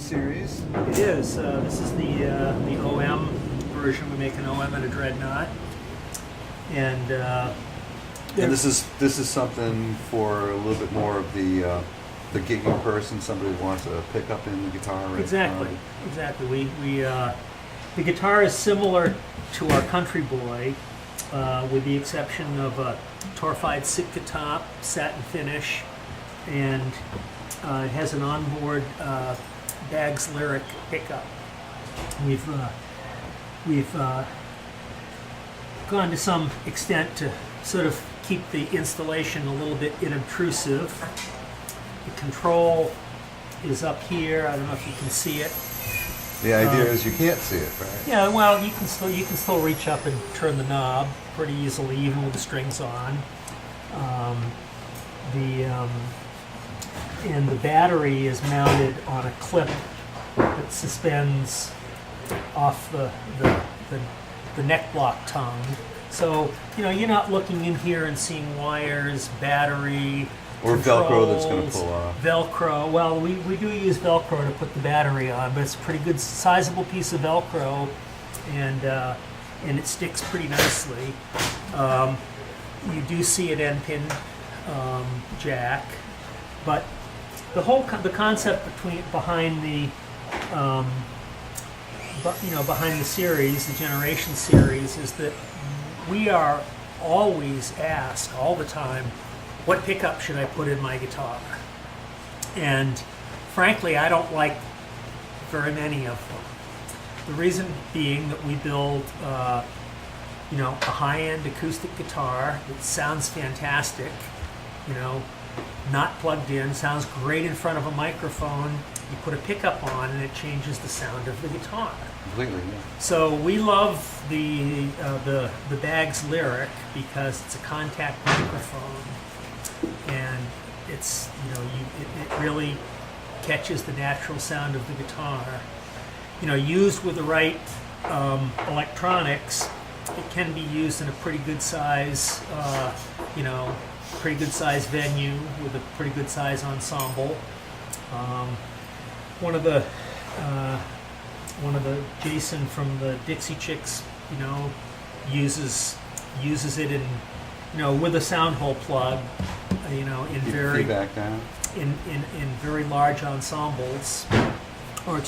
series. It is. This is the OM version. We make an OM and a Dreadnought, and this is something for a little bit more of the gigging person. Somebody who wants a pickup in the guitar. Right? Exactly. The guitar is similar to our Country Boy, with the exception of a torfied Sitka top, satin finish, and it has an onboard Baggs Lyric pickup. We've gone to some extent to sort of keep the installation a little bit inobtrusive. The control is up here. I don't know if you can see it. The idea is you can't see it, right? Yeah, well, you can still reach up and turn the knob pretty easily, even with the strings on. And the battery is mounted on a clip that suspends off the neck block tongue. So, you're not looking in here and seeing wires, battery, or controls, Velcro that's going to pull off. Velcro. Well, we do use Velcro to put the battery on, but it's a pretty good, sizable piece of Velcro, and it sticks pretty nicely. You do see an end-pin jack, but the concept behind the series, the Generation series, is that we are always asked all the time, what pickup should I put in my guitar? And frankly, I don't like very many of them. The reason being that we build a high-end acoustic guitar that sounds fantastic, not plugged in, sounds great in front of a microphone. You put a pickup on and it changes the sound of the guitar. Completely, yeah. So we love the Baggs Lyric because it's a contact microphone, and it's it really catches the natural sound of the guitar. Used with the right electronics, it can be used in a pretty good size venue with a pretty good size ensemble. One of the Jason from the Dixie Chicks, uses it in with a sound hole plug, in very feedback down. in very large ensembles, or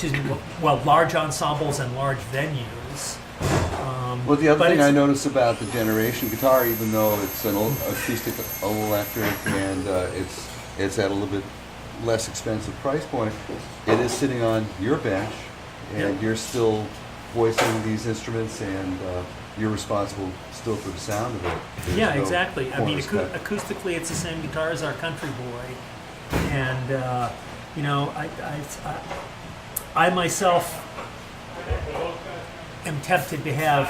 large ensembles and large venues. Well, the other thing I noticed about the Generation guitar, even though it's an acoustic electric and it's at a little bit less expensive price point, it is sitting on your bench, and you're still voicing these instruments, and you're responsible still for the sound of it. There's Exactly. I mean, cut. acoustically, it's the same guitar as our Country Boy, and I myself am tempted to have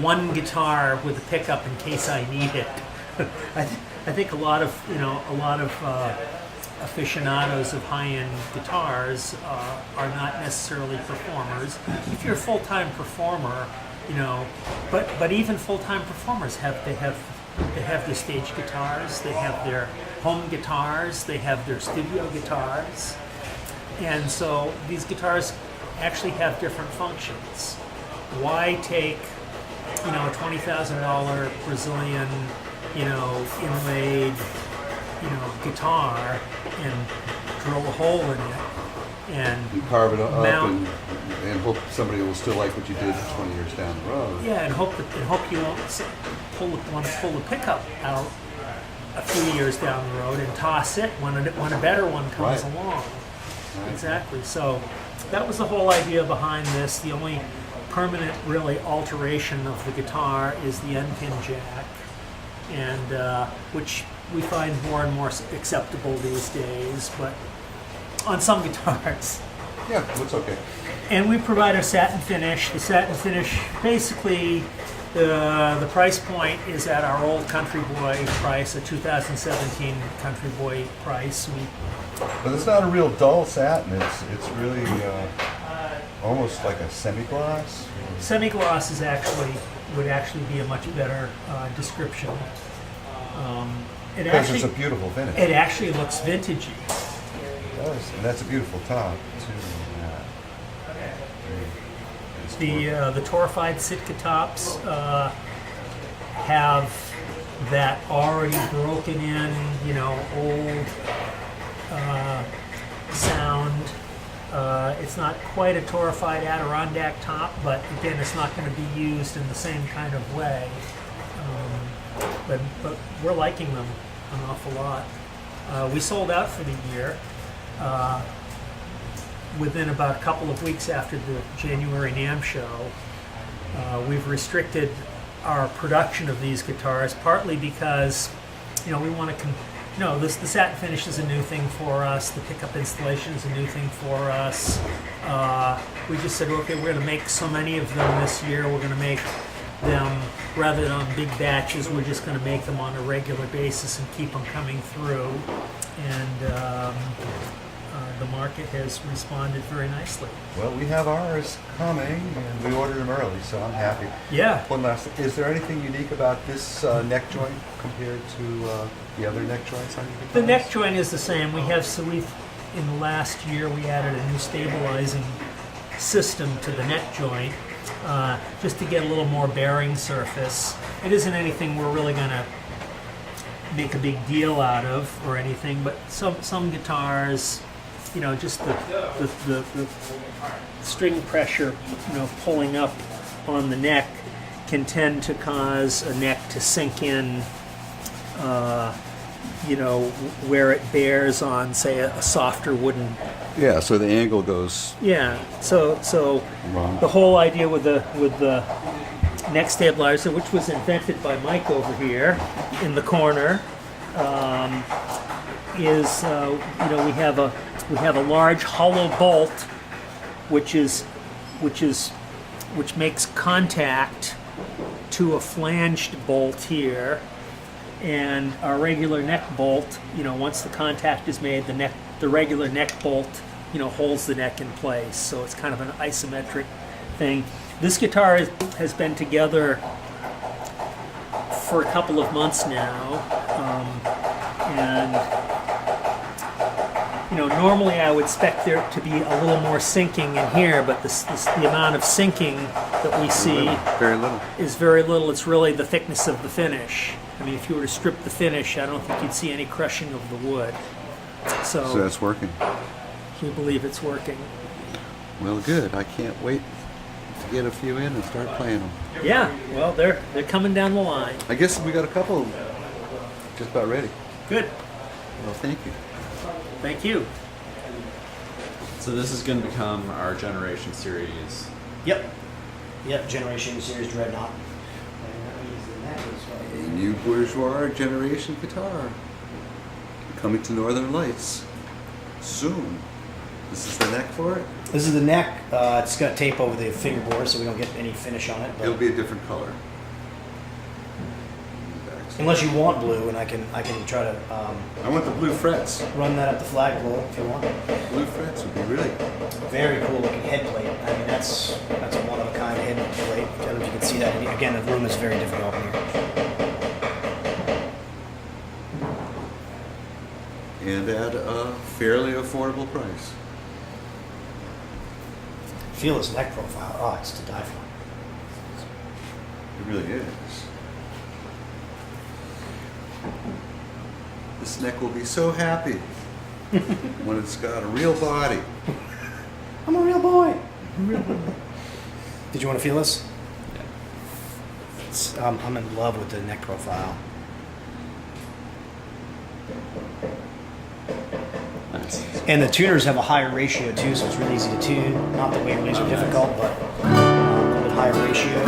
one guitar with a pickup in case I need it. I think a lot of aficionados of high-end guitars are not necessarily performers. If you're a full-time performer, but even full-time performers have their stage guitars, they have their home guitars, they have their studio guitars, and so these guitars actually have different functions. Why take a $20,000 Brazilian inlaid guitar and drill a hole in it and you carve it up mount, and hope somebody will still like what you did 20 years down the road. Yeah, and hope you won't want to pull the pickup out a few years down the road and toss it when a better one comes along. Right. Exactly. So that was the whole idea behind this. The only permanent, really, alteration of the guitar is the end-pin jack, and which we find more and more acceptable these days, but on some guitars. Yeah, looks okay. And we provide a satin finish. The satin finish, basically, the price point is at our old Country Boy price, a 2017 Country Boy price. But it's not a real dull satin. It's really almost like a semi-gloss. Semi-gloss would actually be a much better description. Because it's a beautiful finish. It actually looks vintagey. It does, and that's a beautiful top too. The torrefied Sitka tops have that already broken in, old sound. It's not quite a torrefied Adirondack top, but again, it's not going to be used in the same kind of way. But we're liking them an awful lot. We sold out for the year within about a couple of weeks after the January NAMM show. We've restricted our production of these guitars, partly because we want to the Satin Finish is a new thing for us. The pickup installation is a new thing for us. We just said, okay, we're going to make so many of them this year. We're going to make them, rather than on big batches, we're just going to make them on a regular basis and keep them coming through. And the market has responded very nicely. Well, we have ours coming, and we ordered them early, so I'm happy. Yeah. One last thing. Is there anything unique about this neck joint compared to the other neck joints on your guitars? The neck joint is the same. In the last year, we added a new stabilizing system to the neck joint, just to get a little more bearing surface. It isn't anything we're really going to make a big deal out of or anything, but some guitars, just the string pressure, pulling up on the neck can tend to cause a neck to sink in, where it bears on, say, a softer wooden. Yeah, so the angle goes. Yeah, so wrong. The whole idea with the neck stabilizer, which was invented by Mike over here in the corner, is we have a large hollow bolt, which makes contact to a flanged bolt here, and our regular neck bolt. Once the contact is made, the regular neck bolt, holds the neck in place. So it's kind of an isometric thing. This guitar has been together for a couple of months now, and normally I would expect there to be a little more sinking in here, but the amount of sinking that we see is very little. It's really the thickness of the finish. I mean, if you were to strip the finish, I don't think you'd see any crushing of the wood. So that's working. We believe it's working. Well, good. I can't wait to get a few in and start playing them. Yeah, well, they're coming down the line. I guess we got a couple just about ready. Good. Well, thank you. Thank you. So this is going to become our Generation Series. Yep, Generation Series Dreadnought. A new Bourgeois generation guitar coming to Northern Lights soon. This is the neck for it? This is the neck. It's got tape over the fingerboard so we don't get any finish on it. But It'll be a different color. unless you want blue, and I can try to I want the blue frets. run that up the flagpole if you want. Blue frets would be really Very cool looking head plate. I mean, that's a one of a kind head plate. I don't know if you can see that. Again, the room is very difficult here. and at a fairly affordable price. Feel this neck profile. Oh, it's to die for. It really is. This neck will be so happy when it's got a real body. I'm a real boy. Did you want to feel this? Yeah. I'm in love with the neck profile. Nice. And the tuners have a higher ratio too, so it's really easy to tune. Not that waverlies are difficult, but a little bit higher ratio.